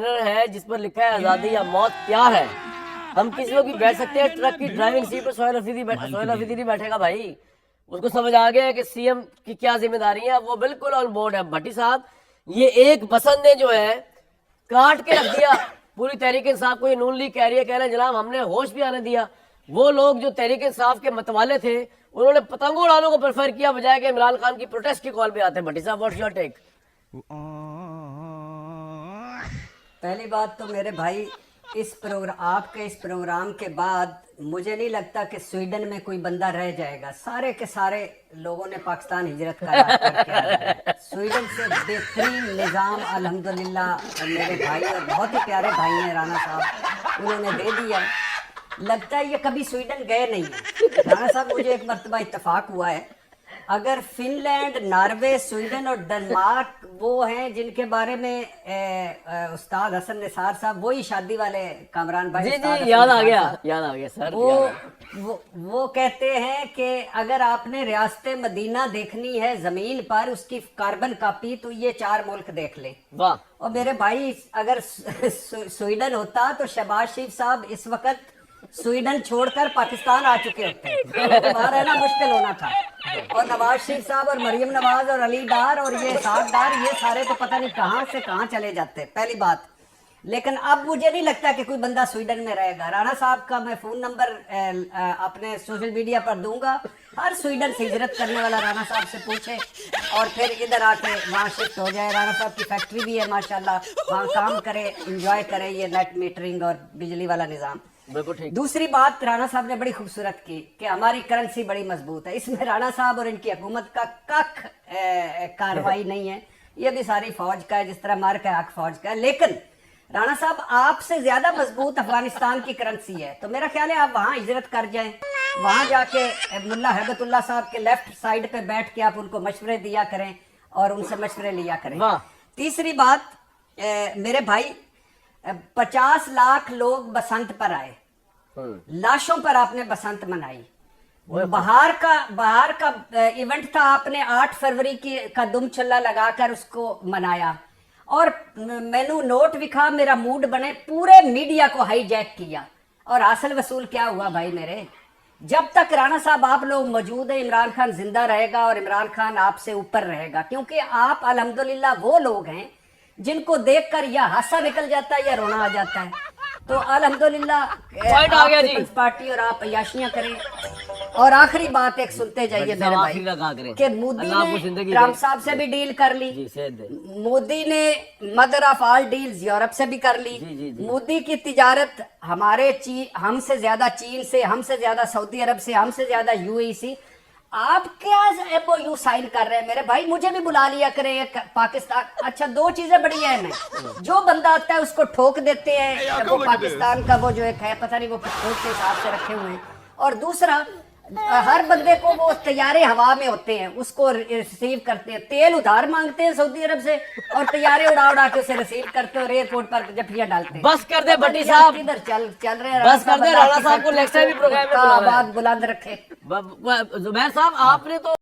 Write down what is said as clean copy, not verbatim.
Banner है जिस पर लिखा है आज़ादी या मौत तैयार है, हम किसी को भी बैठ सकते हैं। ट्रक की ड्राइविंग सीट पर सोहेल अफरीदी नहीं बैठेगा भाई। उसको समझ आ गया है कि सीएम की क्या जिम्मेदारी है, वो बिल्कुल ऑन बोर्ड है। भट्टी साहब, ये एक पसंद ने जो है काट के रख दिया पूरी तहरीक इंसाफ को। ये नून लीग कह रही है, कह रहे हैं जनाब हमने होश भी आने दिया। वो लोग जो तहरीक इंसाफ के मतवाले थे उन्होंने पतंगों उड़ाने को प्रेफर किया बजाय कि इमरान खान की प्रोटेस्ट की कॉल पे आते हैं। भट्टी साहब, व्हाट्स योर टेक? पहली बात तो मेरे भाई, आपके इस प्रोग्राम के बाद मुझे नहीं लगता कि स्वीडन में कोई बंदा रह जाएगा। सारे के सारे लोगों ने पाकिस्तान हिजरत करके आ गए। स्वीडन से बेहतरीन निज़ाम अल्हम्दुलिल्लाह मेरे भाई और बहुत ही प्यारे भाई हैं राणा साहब, उन्होंने दे दिया। लगता है ये कभी स्वीडन गए नहीं है। राणा साहब, मुझे एक मरतबा इत्तेफाक हुआ है, अगर फिनलैंड, नॉर्वे, स्वीडन और डेनमार्क वो हैं जिनके बारे में उस्ताद हसन निसार साहब, वही शादी वाले कामरान भाई, जी याद आ गया सर। वो कहते हैं कि अगर आपने रियासत मदीना देखनी है जमीन पर, उसकी कार्बन कॉपी, तो ये 4 मुल्क देख ले। वाह। और मेरे भाई, अगर स्वीडन होता तो शहबाज शरीफ साहब इस वक्त स्वीडन छोड़कर पाकिस्तान आ चुके होते। वहाँ रहना मुश्किल होना था। और नवाज शरीफ साहब और मरियम नवाज और अली डार और ये साद डार, ये सारे तो पता नहीं कहाँ से कहाँ चले जाते, पहली बात। लेकिन अब मुझे नहीं लगता कि कोई बंदा स्वीडन में रहेगा। राणा साहब का मैं फ़ोन नंबर अपने सोशल मीडिया पर दूंगा। हर स्वीडन से हिजरत करने वाला राणा साहब से पूछे और फिर इधर आके वहाँ शिफ्ट हो जाए। राणा साहब की फैक्ट्री भी है माशाल्लाह, वहाँ काम करे, इंजॉय करे ये नेट मीटरिंग और बिजली वाला निज़ाम। दूसरी बात राणा साहब ने बड़ी खूबसूरत की कि हमारी करेंसी बड़ी मजबूत है। इसमें राणा साहब और इनकी हुकूमत का कख कार्रवाई नहीं है, ये भी सारी फौज का है, जिस तरह मार्क है हक फौज का है। लेकिन राणा साहब, आपसे ज्यादा मजबूत अफगानिस्तान की करेंसी है, तो मेरा ख्याल है आप वहाँ हिजरत कर जाएं। वहाँ जाके मुल्ला हैबतुल्लाह साहब के लेफ्ट साइड पे बैठ के आप उनको मशवरे दिया करें और उनसे मशवरे लिया करें। तीसरी बात, मेरे भाई, 50 लाख लोग बसंत पर आए, लाशों पर आपने बसंत मनाई। बाहर का इवेंट था, आपने 8 फरवरी का दुम छल्ला लगाकर उसको मनाया और मैनू नोट विखा मेरा मूड बने, पूरे मीडिया को हाईजैक किया। और हासिल वसूल क्या हुआ भाई मेरे? जब तक राणा साहब आप लोग मौजूद है, इमरान खान जिंदा रहेगा और इमरान खान आपसे ऊपर रहेगा, क्योंकि आप अल्हम्दुलिल्लाह वो लोग हैं जिनको देखकर या हासा निकल जाता है या रोना आ जाता है। तो अल्हम्दुलिल्लाह पीपल्स पार्टी और आप अयाशियां करें। और आखिरी बात एक सुनते जाइए मेरे भाई, कि मोदी ने ट्रम्प साहब से भी डील कर ली, मोदी ने mother of all deals Europe से भी कर ली। मोदी की तिजारत हमसे ज्यादा चीन से, हमसे ज्यादा सऊदी अरब से, हमसे ज्यादा यूएई से। आप क्या MOU साइन कर रहे हैं मेरे भाई? मुझे भी बुला लिया करें पाकिस्तान। अच्छा, 2 चीजें बड़ी हैं में, जो बंदा आता है उसको ठोक देते हैं, वो पाकिस्तान का वो जो एक है पता नहीं वो ठोक के हिसाब से रखे हुए हैं। और दूसरा, हर बंदे को वो तैयारे हवा में होते हैं उसको रिसीव करते हैं, तेल उधार मांगते हैं सऊदी अरब से और तैयारे उड़ा उड़ा के उसे रिसीव करते हैं और एयरपोर्ट पर जफिया डालते हैं। बस कर दे भट्टी साहब, किधर चल रहे हैं? बस कर दे। राणा साहब को नेक्स्ट टाइम भी प्रोग्राम में बुलंद रखे। जुबैर साहब, आपने तो